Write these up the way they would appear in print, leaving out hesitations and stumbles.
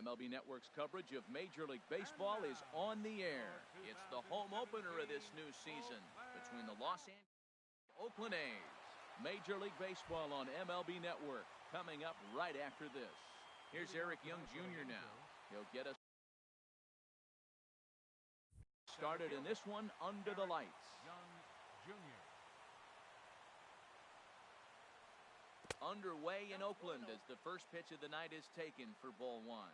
MLB Network's coverage of Major League Baseball is on the air. It's the home opener of this new season between the Los Angeles and Oakland A's. Major League Baseball on MLB Network coming up right after this. Here's Eric Young Jr. now. He'll get us started in this one under the lights. Young Jr. Underway in Oakland as the first pitch of the night is taken for ball one.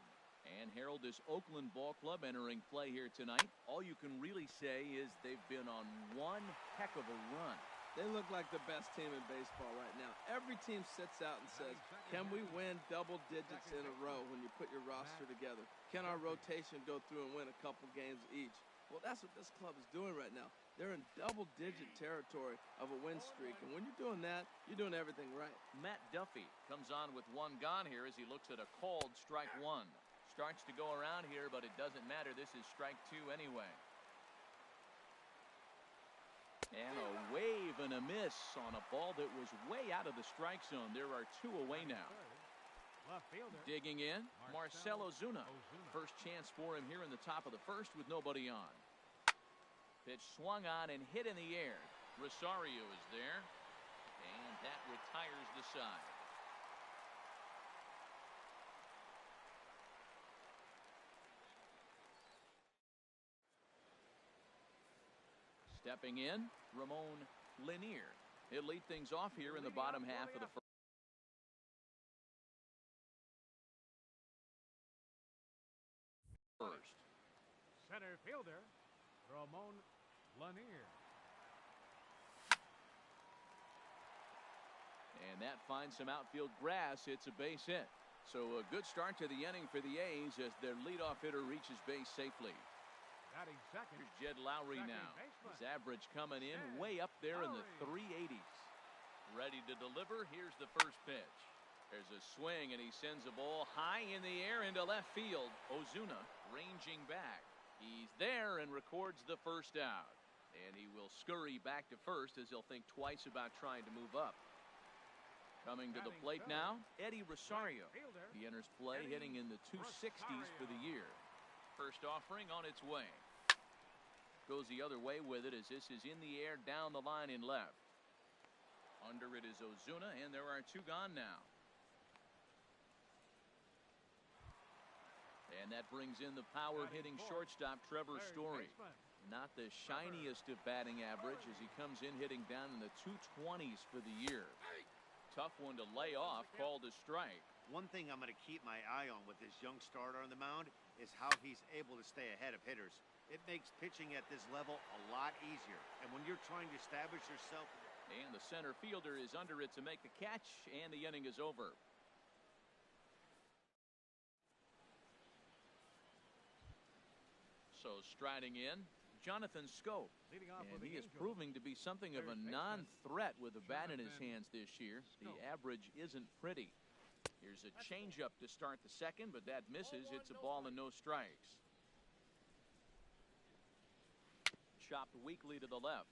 And Harold, this Oakland ball club entering play here tonight, all you can really say is they've been on one heck of a run. They look like the best team in baseball right now. Every team sits out and says, can we win double digits in a row when you put your roster together? Can our rotation go through and win a couple games each? Well, that's what this club is doing right now. They're in double-digit territory of a win streak, and when you're doing that, you're doing everything right. Matt Duffy comes on with one gone here as he looks at a called strike one. Starts to go around here, but it doesn't matter. This is strike two anyway. And a wave and a miss on a ball that was way out of the strike zone. There are two away now. Digging in, Marcell Ozuna. First chance for him here in the top of the first with nobody on. Pitch swung on and hit in the air. Rosario is there, and that retires the side. Stepping in, Ramon Lanier. He'll lead things off here in the bottom half of the first. Center fielder, Ramon Lanier. And that finds some outfield grass. It's a base hit. So a good start to the inning for the A's as their leadoff hitter reaches base safely. Batting second. Here's Jed Lowry now. His average coming in way up there in the 380s. Ready to deliver. Here's the first pitch. There's a swing, and he sends a ball high in the air into left field. Ozuna ranging back. He's there and records the first out. And he will scurry back to first as he'll think twice about trying to move up. Coming to the plate now, Eddie Rosario. He enters play hitting in the 260s for the year. First offering on its way. Goes the other way with it as this is in the air down the line in left. Under it is Ozuna, and there are two gone now. And that brings in the power-hitting shortstop, Trevor Story. Not the shiniest of batting average as he comes in hitting down in the 220s for the year. Tough one to lay off, called a strike. One thing I'm going to keep my eye on with this young starter on the mound is how he's able to stay ahead of hitters. It makes pitching at this level a lot easier. And when you're trying to establish yourself... And the center fielder is under it to make the catch, and the inning is over. So striding in, Jonathan Schoop. And he is proving to be something of a non-threat with the bat in his hands this year. The average isn't pretty. Here's a changeup to start the second, but that misses. It's a ball and no strikes. Chopped weakly to the left.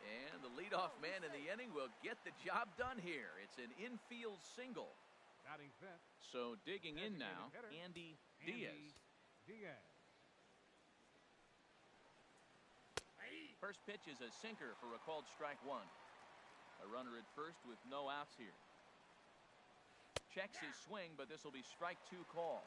And the leadoff man in the inning will get the job done here. It's an infield single. So digging in now, Andy Diaz. First pitch is a sinker for a called strike one. A runner at first with no outs here. Checks his swing, but this will be strike two call.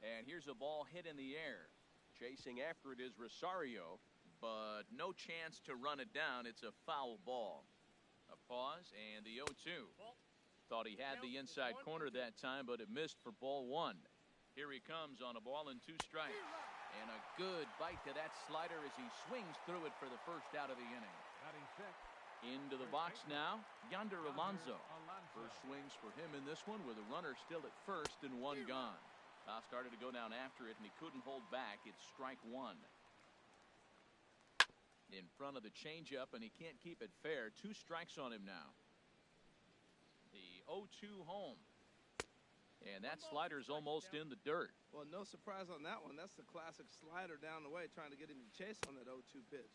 And here's a ball hit in the air. Chasing after it is Rosario, but no chance to run it down. It's a foul ball. A pause and the 0-2. Thought he had the inside corner that time, but it missed for ball one. Here he comes on a ball and two strikes. And a good bite to that slider as he swings through it for the first out of the inning. Into the box now, Yonder Alonso. First swings for him in this one with a runner still at first and one gone. Started to go down after it, and he couldn't hold back. It's strike one. In front of the changeup, and he can't keep it fair. Two strikes on him now. The 0-2 home. And that slider's almost in the dirt. Well, no surprise on that one. That's the classic slider down the way, trying to get him to chase on that 0-2 pitch.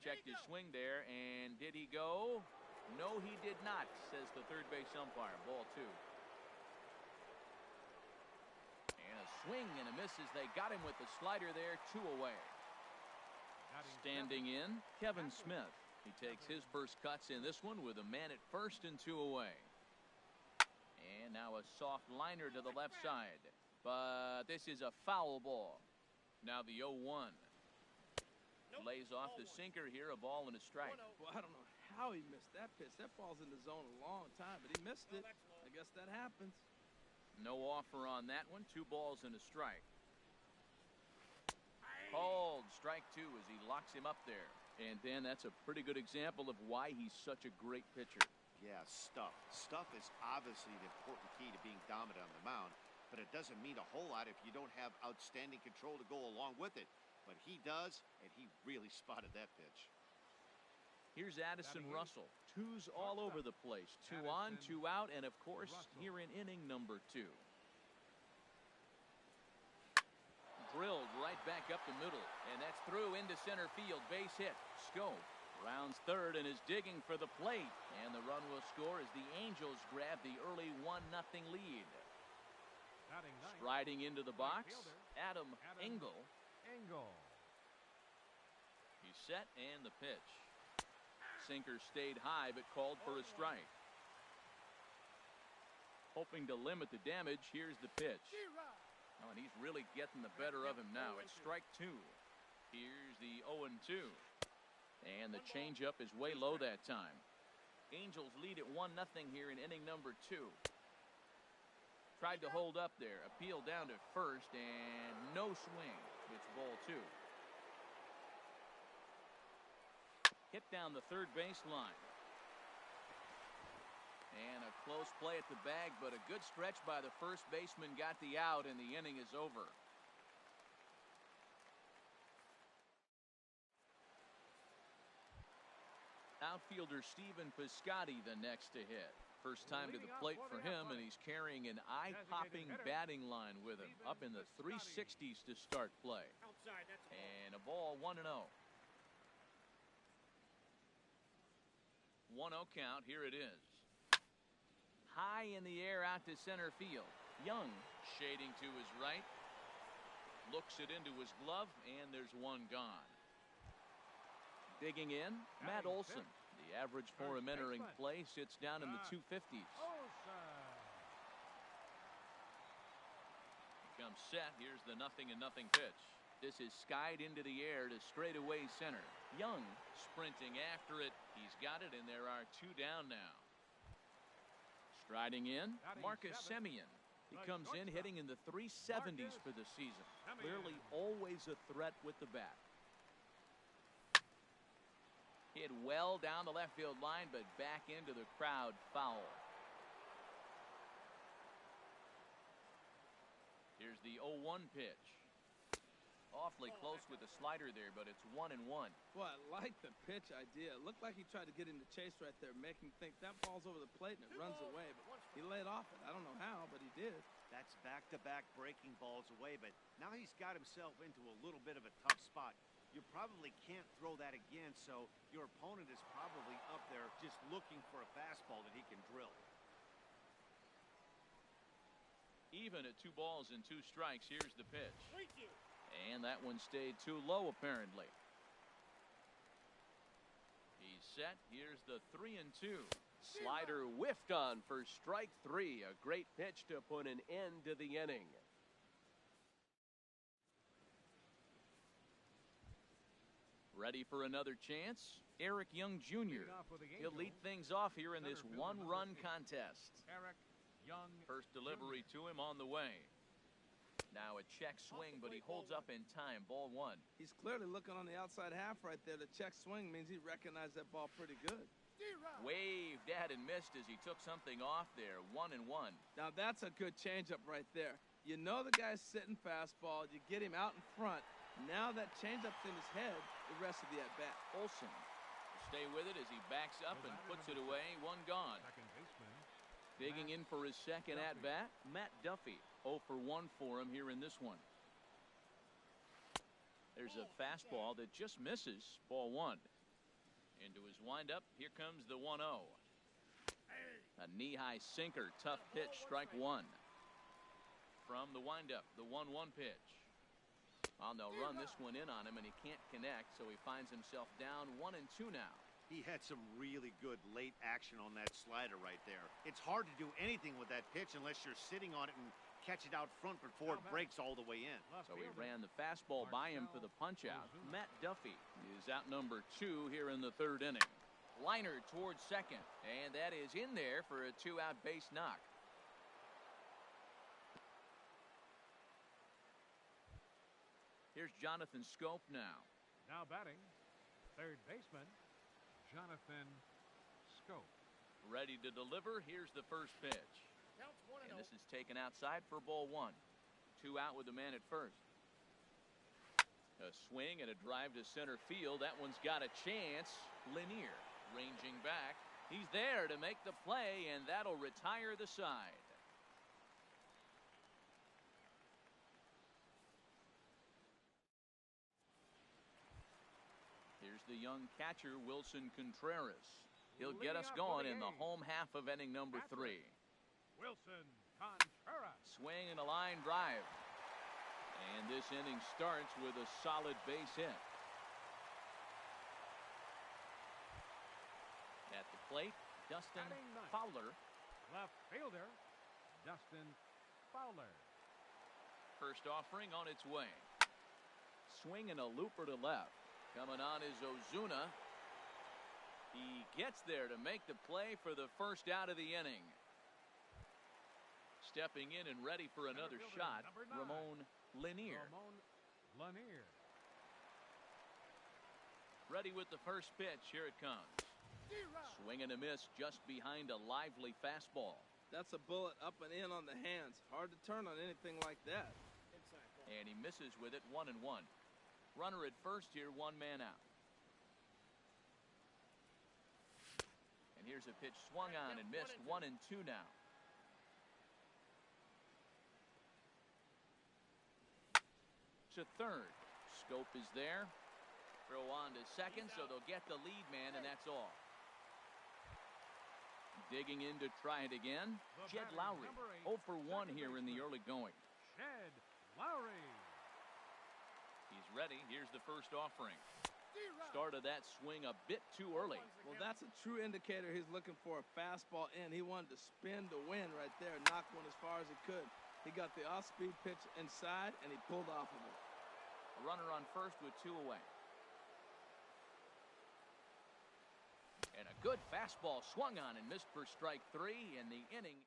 Checked his swing there, and did he go? No, he did not, says the third base umpire. Ball 2. And a swing and a miss as they got him with the slider there. 2 away. Standing in, Kevin Smith. He takes his first cuts in this one with a man at first and 2 away. And now a soft liner to the left side. But this is a foul ball. Now the 0-1. Lays off the sinker here, a ball and a strike. Well, I don't know how he missed that pitch. That ball's in the zone a long time, but he missed it. I guess that happens. No offer on that one. 2 balls and a strike. Called strike 2 as he locks him up there. And Dan, that's a pretty good example of why he's such a great pitcher. Yeah, stuff. Stuff is obviously the important key to being dominant on the mound, but it doesn't mean a whole lot if you don't have outstanding control to go along with it. But he does, and he really spotted that pitch. Here's Addison Russell. 2s all over the place. 2 on, 2 out, and of course, here in inning number 2. Drilled right back up the middle, and that's through into center field. Base hit. Schoop rounds third and is digging for the plate, and the run will score as the Angels grab the early 1-0 lead. Striding into the box, Adam Engel. He's set and the pitch. Sinker stayed high but called for a strike. Hoping to limit the damage, here's the pitch. Oh, and he's really getting the better of him now. It's strike 2. Here's the 0-2. And the changeup is way low that time. Angels lead at 1-0 here in inning number 2. Tried to hold up there. Appeal down to first and no swing. It's ball 2. Hit down the third baseline. And a close play at the bag, but a good stretch by the first baseman got the out, and the inning is over. Outfielder Stephen Piscotty the next to hit. First time to the plate for him, and he's carrying an eye-popping batting line with him. Up in the 360s to start play. And a ball 1-0. 1-0 count. Here it is. High in the air out to center field. Young shading to his right. Looks it into his glove, and there's one gone. Digging in, Matt Olson. The average for him entering play sits down in the 250s. Comes set. Here's the 0-0 pitch. This is skied into the air to straightaway center. Young sprinting after it. He's got it, and there are 2 down now. Striding in, Marcus Semien. He comes in hitting in the 370s for the season. Clearly always a threat with the bat. Hit well down the left field line, but back into the crowd. Foul. Here's the 0-1 pitch. Awfully close with the slider there, but it's 1-1. Well, I like the pitch idea. It looked like he tried to get into chase right there, make him think that ball's over the plate and it runs away. But he laid off it. I don't know how, but he did. That's back-to-back breaking balls away, but now he's got himself into a little bit of a tough spot. You probably can't throw that again, so your opponent is probably up there just looking for a fastball that he can drill. Even at 2 balls and 2 strikes, here's the pitch. And that one stayed too low, apparently. He's set. Here's the 3-2. Slider whiffed on for strike 3. A great pitch to put an end to the inning. Ready for another chance? Eric Young Jr. He'll lead things off here in this 1-run contest. First delivery to him on the way. Now a check swing, but he holds up in time. Ball 1. He's clearly looking on the outside half right there. The check swing means he recognized that ball pretty good. Waved at and missed as he took something off there. 1-1. Now that's a good changeup right there. You know the guy's sitting fastball. You get him out in front. Now that changeup's in his head the rest of the at-bat. Olson will stay with it as he backs up and puts it away. 1 gone. Digging in for his second at-bat, Matt Duffy. 0 for 1 for him here in this one. There's a fastball that just misses. Ball 1. Into his windup, here comes the 1-0. A knee-high sinker, tough pitch, strike one. From the windup, the 1-1 pitch. Well, they'll run this one in on him, and he can't connect, so he finds himself down 1-2 now. He had some really good late action on that slider right there. It's hard to do anything with that pitch unless you're sitting on it and catch it out front before it breaks all the way in. So he ran the fastball by him for the punch-out. Matt Duffy is out number 2 here in the third inning. Liner towards second, and that is in there for a 2-out base knock. Here's Jonathan Schoop now. Now batting, third baseman, Jonathan Schoop. Ready to deliver. Here's the first pitch. And this is taken outside for ball 1. 2 out with the man at first. A swing and a drive to center field. That one's got a chance. Lanier ranging back. He's there to make the play, and that'll retire the side. Here's the young catcher, Wilson Contreras. He'll get us going in the home half of inning number 3. Wilson Contreras. Swing and a line drive. And this inning starts with a solid base hit. At the plate, Dustin Fowler. Left fielder, Dustin Fowler. First offering on its way. Swing and a looper to left. Coming on is Ozuna. He gets there to make the play for the first out of the inning. Stepping in and ready for another shot, Ramon Lanier. Ready with the first pitch. Here it comes. Swing and a miss just behind a lively fastball. That's a bullet up and in on the hands. Hard to turn on anything like that. And he misses with it, 1-1. Runner at first here, 1 man out. And here's a pitch swung on and missed, 1-2 now. To third. Schoop is there. Throw on to second, so they'll get the lead man, and that's all. Digging in to try it again, Jed Lowry. 0 for 1 here in the early going. Jed Lowry. He's ready. Here's the first offering. Started that swing a bit too early. Well, that's a true indicator he's looking for a fastball in. He wanted to spin to win right there, knock one as far as he could. He got the off-speed pitch inside, and he pulled off of it. A runner on first with 2 away. And a good fastball swung on and missed for strike 3 in the inning.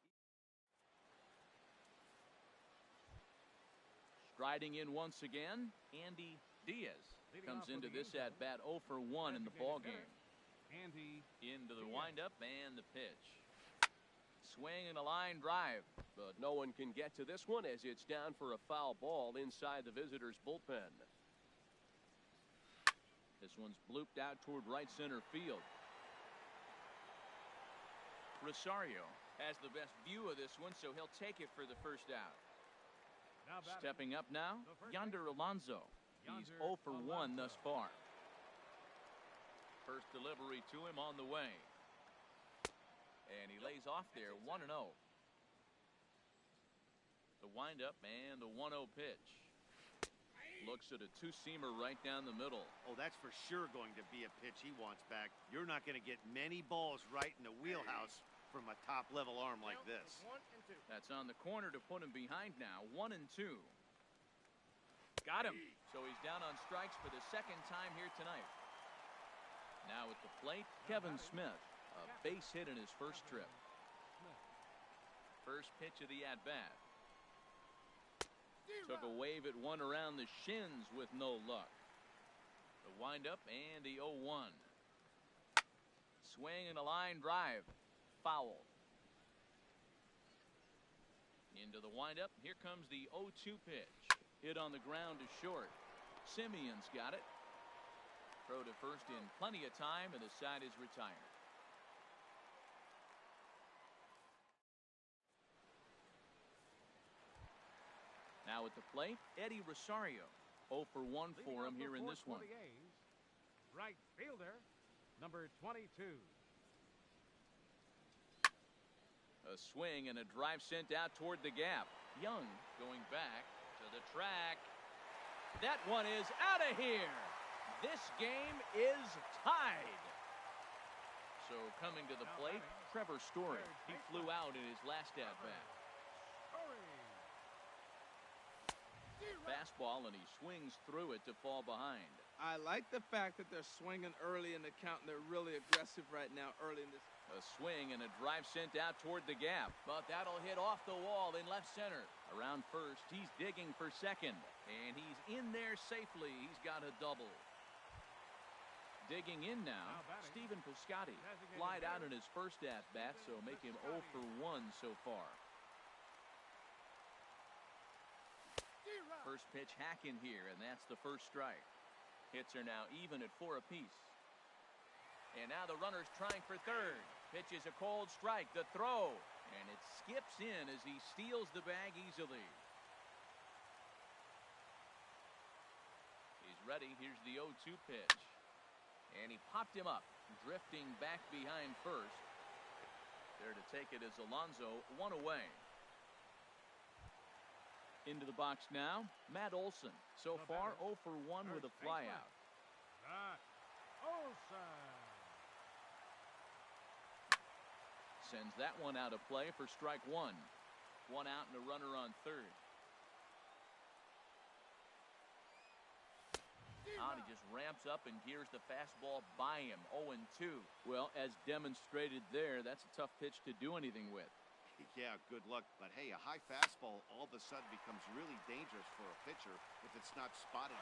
Striding in once again, Andy Diaz comes into this at-bat 0 for 1 in the ballgame. Andy into the windup and the pitch. Swing and a line drive. But no one can get to this one as it's down for a foul ball inside the visitors' bullpen. This one's blooped out toward right center field. Rosario has the best view of this one, so he'll take it for the first out. Stepping up now, Yonder Alonso. He's 0 for 1 thus far. First delivery to him on the way. And he lays off there, 1-0. The windup and the 1-0 pitch. Looks at a two-seamer right down the middle. Oh, that's for sure going to be a pitch he wants back. You're not going to get many balls right in the wheelhouse from a top-level arm like this. That's on the corner to put him behind now, 1-2. Got him. So he's down on strikes for the second time here tonight. Now at the plate, Kevin Smith. A base hit in his first trip. First pitch of the at-bat. Took a wave at one around the shins with no luck. The windup and the 0-1. Swing and a line drive. Foul. Into the windup. Here comes the 0-2 pitch. Hit on the ground to short. Simeon's got it. Throw to first in plenty of time, and the side is retired. Now at the plate, Eddie Rosario. 0 for 1 for him here in this one. Right fielder, Number 22. A swing and a drive sent out toward the gap. Young going back to the track. That one is out of here. This game is tied. So coming to the plate, Trevor Story. He flew out in his last at-bat. Fastball, and he swings through it to fall behind. I like the fact that they're swinging early in the count, and they're really aggressive right now early in this. A swing and a drive sent out toward the gap, but that'll hit off the wall in left center. Around first, he's digging for second, and he's in there safely. He's got a double. Digging in now, Stephen Piscotty. Flied out in his first at-bat, so make him 0 for 1 so far. First pitch hack in here, and that's the first strike. Hits are now even at 4 apiece. And now the runner's trying for third. Pitch is a cold strike. The throw, and it skips in as he steals the bag easily. He's ready. Here's the 0-2 pitch. And he popped him up, drifting back behind first. There to take it is Alonso, 1 away. Into the box now, Matt Olson. So far, 0 for 1 with a flyout. Matt Olson. Sends that one out of play for strike 1. 1 out and a runner on third. He just ramps up and gears the fastball by him. 0-2. Well, as demonstrated there, that's a tough pitch to do anything with. Yeah, good luck. But hey, a high fastball all of a sudden becomes really dangerous for a pitcher if it's not spotted.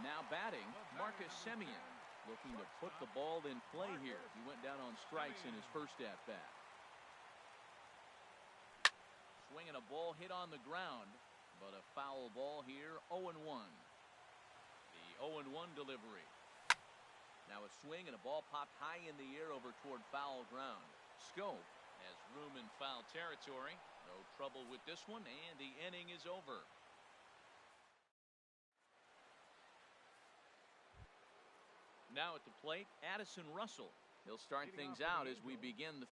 Now batting, Marcus Semien, looking to put the ball in play here. He went down on strikes in his first at-bat. Swinging a ball hit on the ground, but a foul ball here, 0-1. The 0-1 delivery. Now a swing and a ball popped high in the air over toward foul ground. Schoop has room in foul territory. No trouble with this one, and the inning is over. Now at the plate, Addison Russell. He'll start things out as we begin the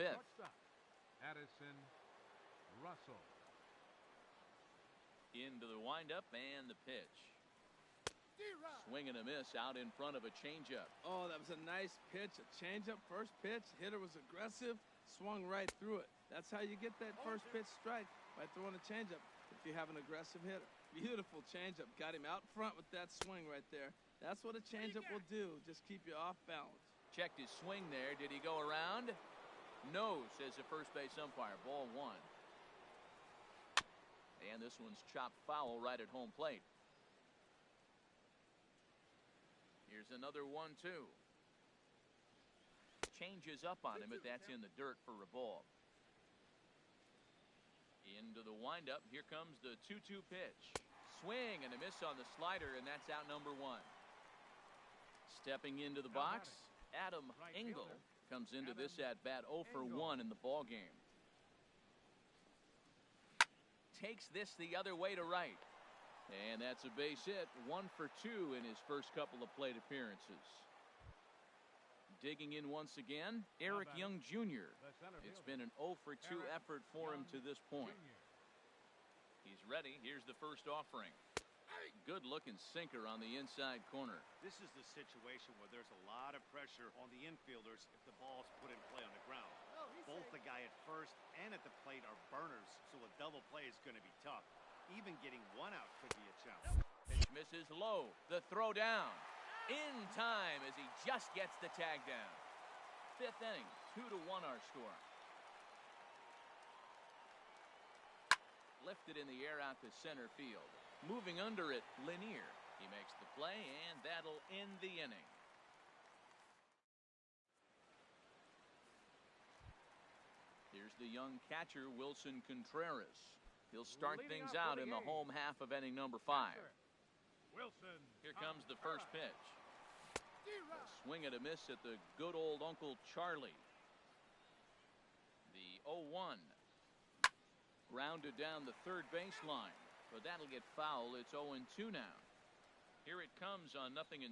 fifth. Addison Russell. Into the windup and the pitch. Swing and a miss out in front of a changeup. Oh, that was a nice pitch. A changeup, first pitch. Hitter was aggressive, swung right through it. That's how you get that first pitch strike, by throwing a changeup if you have an aggressive hitter. Beautiful changeup. Got him out front with that swing right there. That's what a changeup will do. Just keep you off balance. Checked his swing there. Did he go around? No, says the first base umpire. Ball 1. And this one's chopped foul right at home plate. Here's another 1-2. Changes up on him, but that's in the dirt for a ball. Into the windup. Here comes the 2-2 pitch. Swing and a miss on the slider, and that's out number 1. Stepping into the box, Adam Engel comes into this at-bat 0 for 1 in the ball game. Takes this the other way to right. And that's a base hit. 1 for 2 in his first couple of plate appearances. Digging in once again, Eric Young Jr. It's been an 0 for 2 effort for him to this point. He's ready. Here's the first offering. Good looking sinker on the inside corner. This is the situation where there's a lot of pressure on the infielders if the ball's put in play on the ground. Both the guy at first and at the plate are burners, so a double play is going to be tough. Even getting 1 out could be a challenge. Pitch misses low. The throw down. In time as he just gets the tag down. 5th inning, 2-1 our score. Lifted in the air out to center field. Moving under it, Lanier. He makes the play, and that'll end the inning. Here's the young catcher, Wilson Contreras. He'll start things out in the home half of inning number 5. Wilson. Here comes the first pitch. A swing and a miss at the good old Uncle Charlie. The 0-1. Grounded down the third baseline, but that'll get foul. It's 0-2 now. Here it comes on 0-2.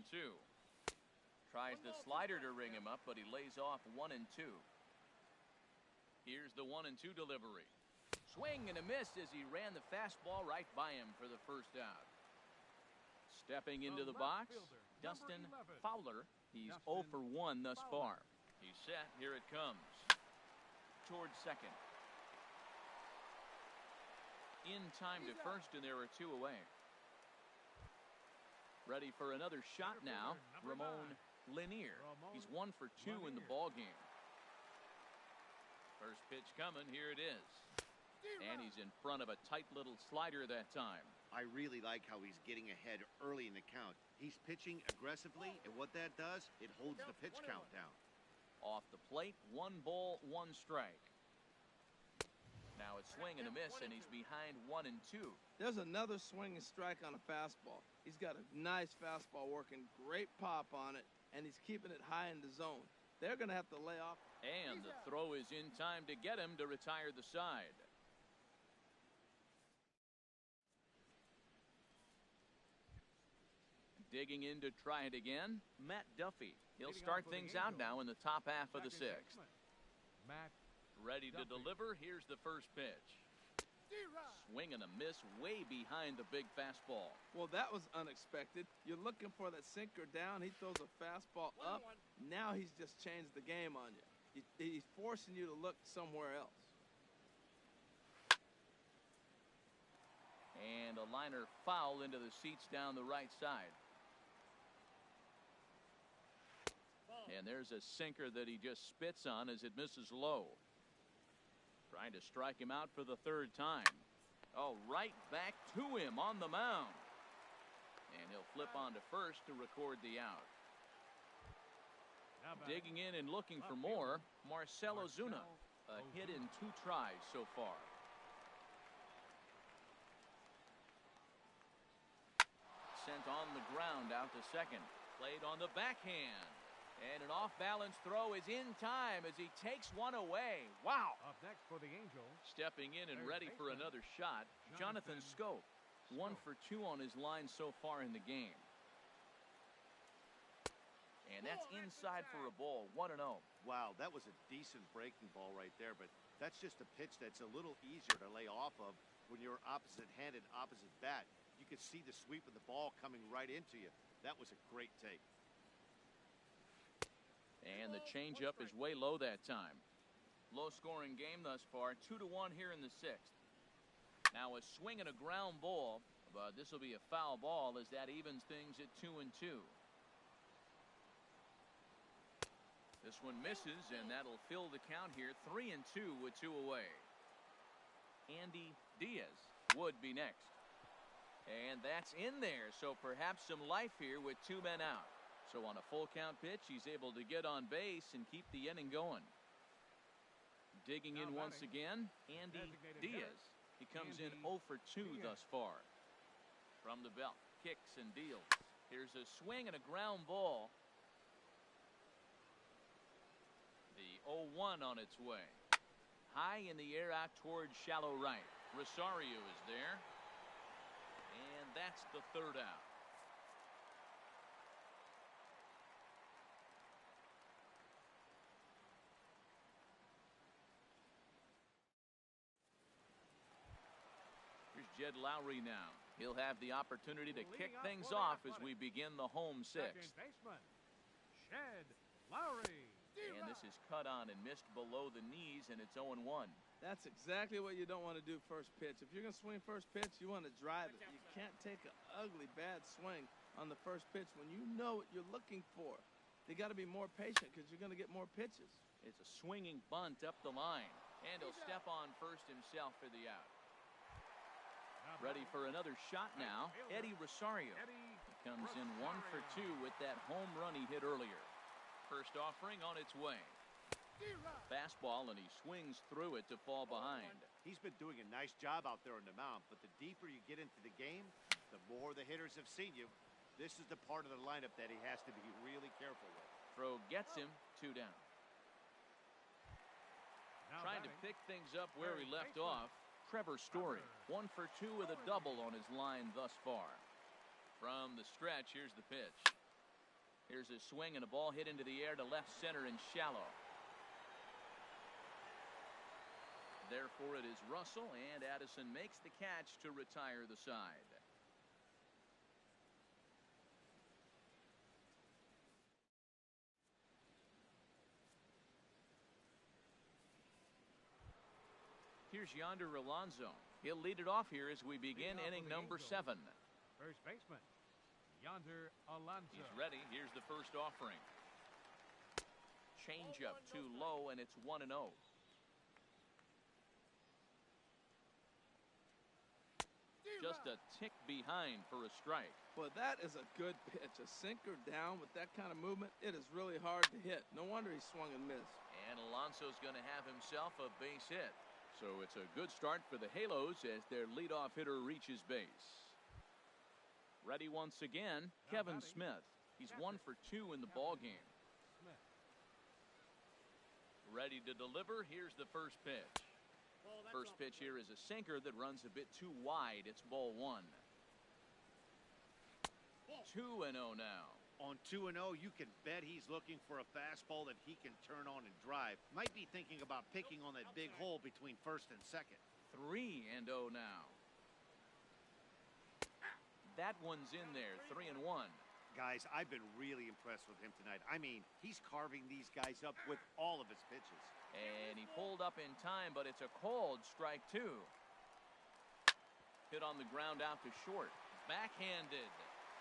Tries the slider to ring him up, but he lays off 1-2. Here's the 1-2 delivery. Swing and a miss as he ran the fastball right by him for the first out. Stepping into the box, Dustin Fowler. He's 0 for 1 thus far. He's set. Here it comes. Towards second. In time to first, and there are 2 away. Ready for another shot now, Ramon Lanier. He's 1 for 2 in the ball game. First pitch coming. Here it is. And he's in front of a tight little slider that time. I really like how he's getting ahead early in the count. He's pitching aggressively, and what that does, it holds the pitch count down. Off the plate, 1 ball, 1 strike. Now it's swing and a miss, and he's behind 1-2. There's another swinging strike on a fastball. He's got a nice fastball working, great pop on it, and he's keeping it high in the zone. They're going to have to lay off. And the throw is in time to get him to retire the side. Digging in to try it again, Matt Duffy. He'll start things out now in the top half of the 6th. Matt Ready to deliver. Here's the first pitch. Swing and a miss way behind the big fastball. Well, that was unexpected. You're looking for that sinker down. He throws a fastball up. Now he's just changed the game on you. He's forcing you to look somewhere else. And a liner foul into the seats down the right side. And there's a sinker that he just spits on as it misses low. Trying to strike him out for the 3rd time. Oh, right back to him on the mound. And he'll flip on to first to record the out. Digging in and looking for more, Marcell Ozuna. A hit in 2 tries so far. Sent on the ground out to second. Played on the backhand. And an off-balance throw is in time as he takes one away. Wow. Up next for the Angels. Stepping in and ready for another shot, Jonathan Schoop. 1 for 2 on his line so far in the game. And that's inside for a ball, 1-0. Wow, that was a decent breaking ball right there, but that's just a pitch that's a little easier to lay off of when you're opposite-handed, opposite bat. You could see the sweep of the ball coming right into you. That was a great take. And the changeup is way low that time. Low-scoring game thus far, 2-1 here in the 6th. Now a swing and a ground ball, but this will be a foul ball as that evens things at 2-2. This one misses, and that'll fill the count here, 3-2 with 2 away. Andy Diaz would be next. And that's in there, so perhaps some life here with 2 men out. So on a full count pitch, he's able to get on base and keep the inning going. Digging in once again, Andy Diaz. He comes in 0 for 2 thus far. From the belt, kicks and deals. Here's a swing and a ground ball. The 0-1 on its way. High in the air out towards shallow right. Rosario is there. And that's the 3rd out. Here's Jed Lowry now. He'll have the opportunity to kick things off as we begin the home 6th. Second baseman, Jed Lowry. And this is cut on and missed below the knees, and it's 0-1. That's exactly what you don't want to do first pitch. If you're going to swing first pitch, you want to drive it. You can't take an ugly, bad swing on the first pitch when you know what you're looking for. You got to be more patient because you're going to get more pitches. It's a swinging bunt up the line, and he'll step on first himself for the out. Ready for another shot now, Eddie Rosario. He comes in 1 for 2 with that home run he hit earlier. First offering on its way. Fastball, and he swings through it to fall behind. He's been doing a nice job out there on the mound, but the deeper you get into the game, the more the hitters have seen you. This is the part of the lineup that he has to be really careful with. Throw gets him, 2 down. Now Trying to batting, pick things up where he left off. Trevor Story. 1 for 2 with a double on his line thus far. From the stretch, here's the pitch. Here's a swing and a ball hit into the air to left center and shallow. Therefore, it is Russell, and Addison makes the catch to retire the side. Here's Yonder Alonso. He'll lead it off here as we begin inning number 7. First baseman, Yonder Alonso. He's ready. Here's the first offering. Changeup too low, and it's 1-0. Just a tick behind for a strike. Well, that is a good pitch. A sinker down with that kind of movement, it is really hard to hit. No wonder he swung and missed. And Alonso's going to have himself a base hit. So it's a good start for the Halos as their leadoff hitter reaches base. Ready once again, Kevin Smith. He's 1 for 2 in the ballgame. Ready to deliver. Here's the first pitch. First pitch here is a sinker that runs a bit too wide. It's ball 1. 2-0 now. On 2-0, you can bet he's looking for a fastball that he can turn on and drive. Might be thinking about picking on that big hole between first and second. 3-0 now. That one's in there. 3-1. Guys, I've been really impressed with him tonight. I mean, he's carving these guys up with all of his pitches. And he pulled up in time, but it's a called strike 2. Hit on the ground out to short. Backhanded.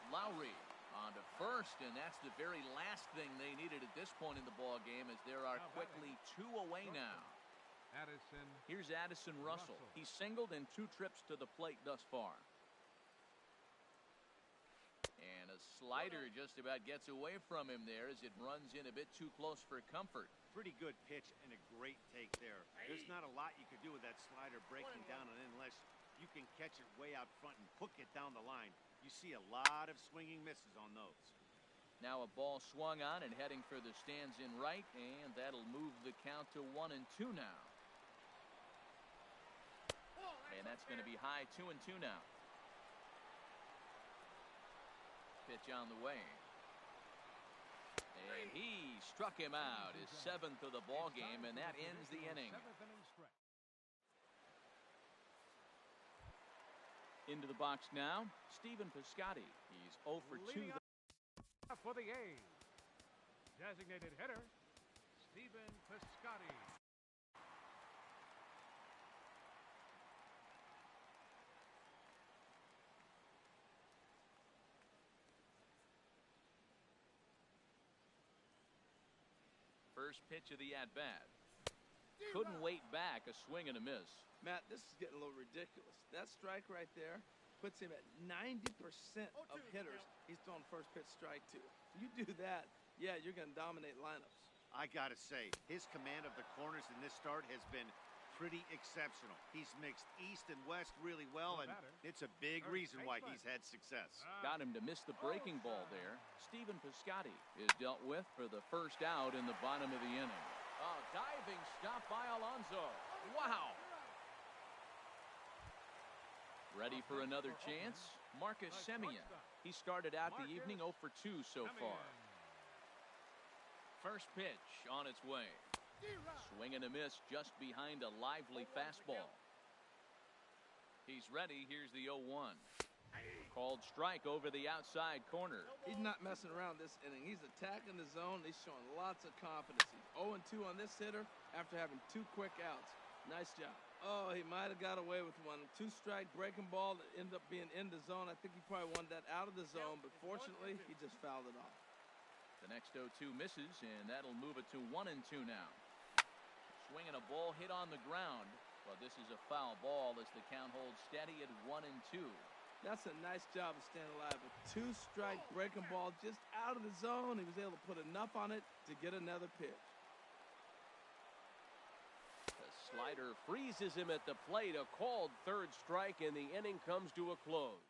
Lowry on to first, and that's the very last thing they needed at this point in the ball game, as there are quickly 2 away now. Addison. Here's Addison Russell. He's singled in 2 trips to the plate thus far. And a slider just about gets away from him there as it runs in a bit too close for comfort. Pretty good pitch and a great take there. There's not a lot you could do with that slider breaking down unless you can catch it way out front and hook it down the line. You see a lot of swinging misses on those. Now a ball swung on and heading for the stands in right, and that'll move the count to 1-2 now. And that's going to be high. 2-2 now. Pitch on the way. And he struck him out, his 7th of the ball game, and that ends the inning. Into the box now, Stephen Piscotty. He's 0 for 2. For the A's, designated hitter, Stephen Piscotty. First pitch of the at-bat. Couldn't wait back, a swing and a miss. Matt, this is getting a little ridiculous. That strike right there puts him at 90% of hitters he's throwing first pitch strike to. You do that, yeah, you're going to dominate lineups. I got to say, his command of the corners in this start has been pretty exceptional. He's mixed east and west really well, and it's a big reason why he's had success. Got him to miss the breaking ball there. Stephen Piscotty is dealt with for the first out in the bottom of the inning. Oh, diving stop by Alonso. Wow. Ready for another chance? Marcus Semien. He started out the evening 0 for 2 so far. First pitch on its way. Swing and a miss just behind a lively fastball. He's ready. Here's the 0-1. Called strike over the outside corner. He's not messing around this inning. He's attacking the zone. He's showing lots of confidence. He's 0-2 on this hitter after having 2 quick outs. Nice job. Oh, he might have got away with one. 2-strike breaking ball that ended up being in the zone. I think he probably wanted that out of the zone, but fortunately, he just fouled it off. The next 0-2 misses, and that'll move it to 1-2 now. Swinging a ball hit on the ground. Well, this is a foul ball as the count holds steady at 1-2. That's a nice job of staying alive. A 2-strike breaking ball just out of the zone. He was able to put enough on it to get another pitch. The slider freezes him at the plate. A called 3rd strike, and the inning comes to a close.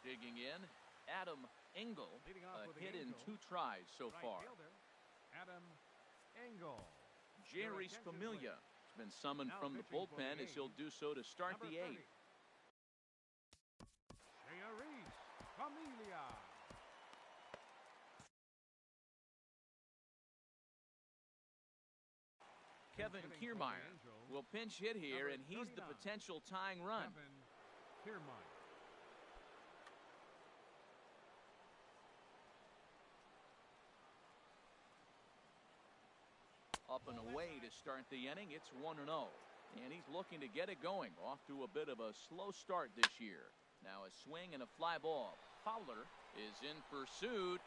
Digging in, Adam Engel, a hit in 2 tries so far. Adam Engel. Jerry's Familia has been summoned from the bullpen as he'll do so to start the eighth. Jerry's Familia. Kevin Kiermaier will pinch hit here, and he's the potential tying run. Kevin Kiermaier. Up and away to start the inning. It's 1-0. And he's looking to get it going. Off to a bit of a slow start this year. Now a swing and a fly ball. Fowler is in pursuit,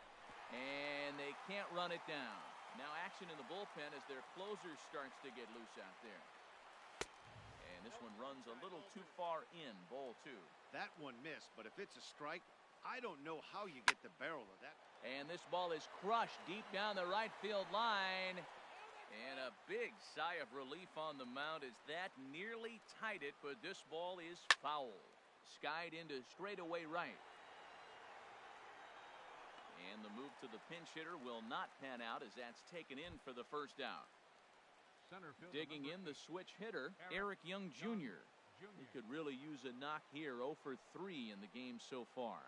and they can't run it down. Now action in the bullpen as their closer starts to get loose out there. And this one runs a little too far in. Ball 2. That one missed, but if it's a strike, I don't know how you get the barrel of that. And this ball is crushed deep down the right field line. And a big sigh of relief on the mound as that nearly tied it, but this ball is foul. Skied into straightaway right. And the move to the pinch hitter will not pan out as that's taken in for the first out. Digging in the switch hitter, Eric Young Jr. He could really use a knock here. 0 for 3 in the game so far.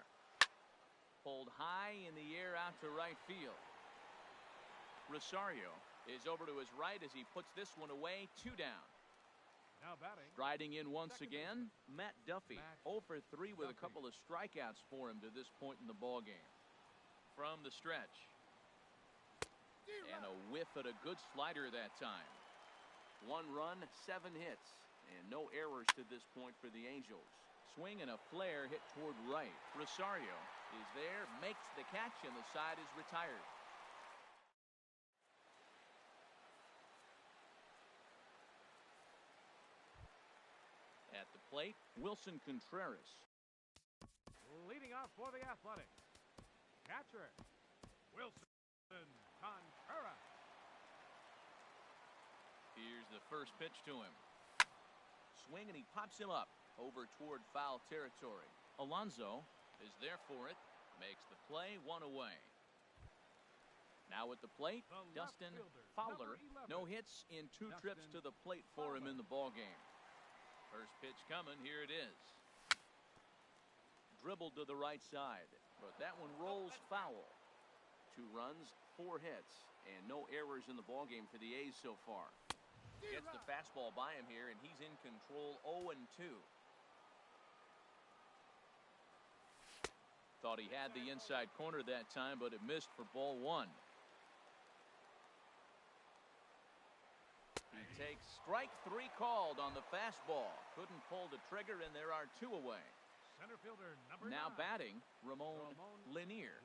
Pulled high in the air out to right field. Rosario is over to his right as he puts this one away. 2 down. Now batting. Striding in once again, Matt Duffy. 0 for 3 with a couple of strikeouts for him to this point in the ball game. From the stretch. And a whiff at a good slider that time. 1 run, 7 hits, and no errors to this point for the Angels. Swing and a flare hit toward right. Rosario is there, makes the catch, and the side is retired. At the plate, Wilson Contreras. Leading off for the Athletics. Catcher, Wilson Contreras. Here's the first pitch to him. Swing, and he pops him up over toward foul territory. Alonso is there for it. Makes the play. 1 away. Now at the plate, Dustin Fowler. No hits in 2 trips to the plate for him in the ball game. First pitch coming. Here it is. Dribbled to the right side, but that one rolls foul. 2 runs, 4 hits, and no errors in the ball game for the A's so far. Gets the fastball by him here, and he's in control. 0-2. Thought he had the inside corner that time, but it missed for ball 1. He takes strike 3 called on the fastball. Couldn't pull the trigger, and there are 2 away. Center fielder number Now 9. batting, Ramon Lanier.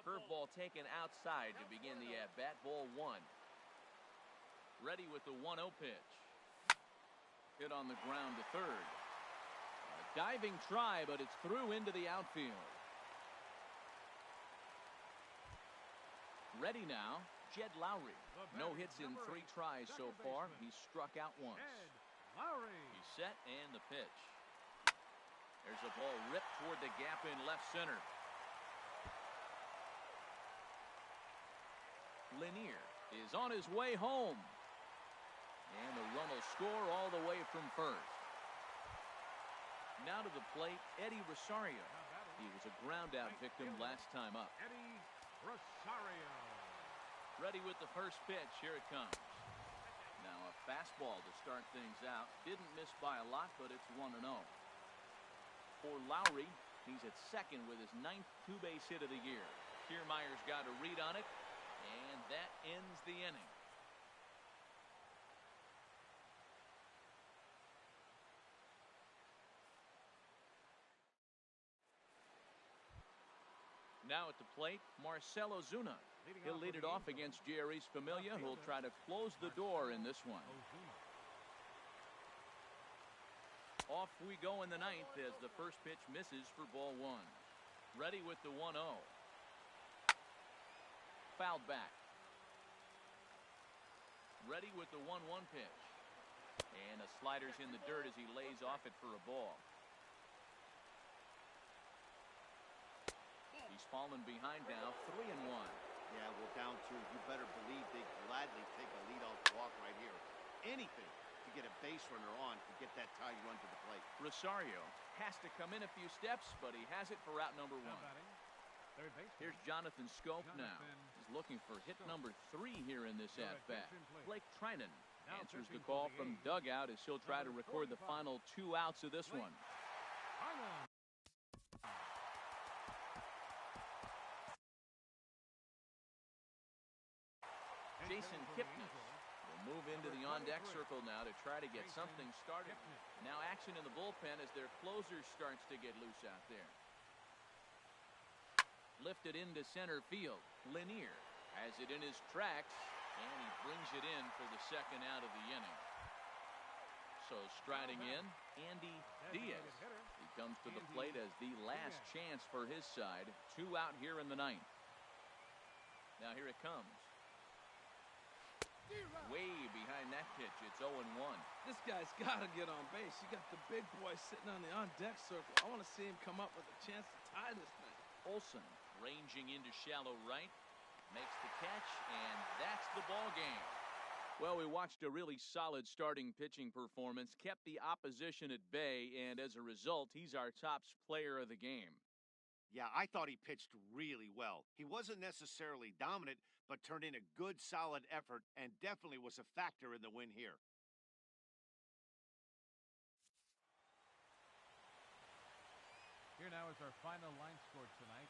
Curveball taken outside to begin the at-bat. Ball 1. Ready with the 1-0 pitch. Hit on the ground to third. A diving try, but it's through into the outfield. Ready now, Jed Lowry. No hits in 3 tries so far. He's struck out once. He's set, and the pitch. There's a ball ripped toward the gap in left center. Lanier is on his way home. And the run will score all the way from first. Now to the plate, Eddie Rosario. He was a ground-out victim last time up. Eddie Rosario. Ready with the first pitch. Here it comes. Now a fastball to start things out. Didn't miss by a lot, but it's 1-0. For Lowry, he's at second with his 9th 2-base hit of the year. Kiermaier's got a read on it, and that ends the inning. Now at the plate, Marcell Ozuna. He'll lead it off against Jerry's Familia, who'll try to close the door in this one. Off we go in the 9th as the first pitch misses for ball 1. Ready with the 1-0. Fouled back. Ready with the 1-1 pitch. And a slider's in the dirt as he lays off it for a ball. He's fallen behind now, 3-1. Yeah, well, down to, you better believe they gladly gladly take a leadoff walk right here. Anything to get a base runner on to get that tying run to the plate. Rosario has to come in a few steps, but he has it for route number Now 1. batting, third baseman. Here's Jonathan Scope now. Jonathan He's looking for hit Schoop. number 3 here in this Your at-bat. attention, please. Blake Trinan Now answers the pitching call for the from A's, dugout as he'll try to number record the 45. final 2 outs of this Blake one. Trinan. Jason Kipnis will move into the on-deck circle now to try to get something started. Now action in the bullpen as their closer starts to get loose out there. Lifted into center field. Lanier has it in his tracks, and he brings it in for the second out of the inning. So striding in, Andy Diaz. He comes to the plate as the last chance for his side. 2 out here in the 9th. Now here it comes. Way behind that pitch. It's 0-1. This guy's got to get on base. You got the big boy sitting on the on-deck circle. I want to see him come up with a chance to tie this thing. Olsen ranging into shallow right. Makes the catch, and that's the ball game. Well, we watched a really solid starting pitching performance, kept the opposition at bay, and as a result, he's our top player of the game. Yeah, I thought he pitched really well. He wasn't necessarily dominant, but turned in a good, solid effort and definitely was a factor in the win here. Here now is our final line score tonight.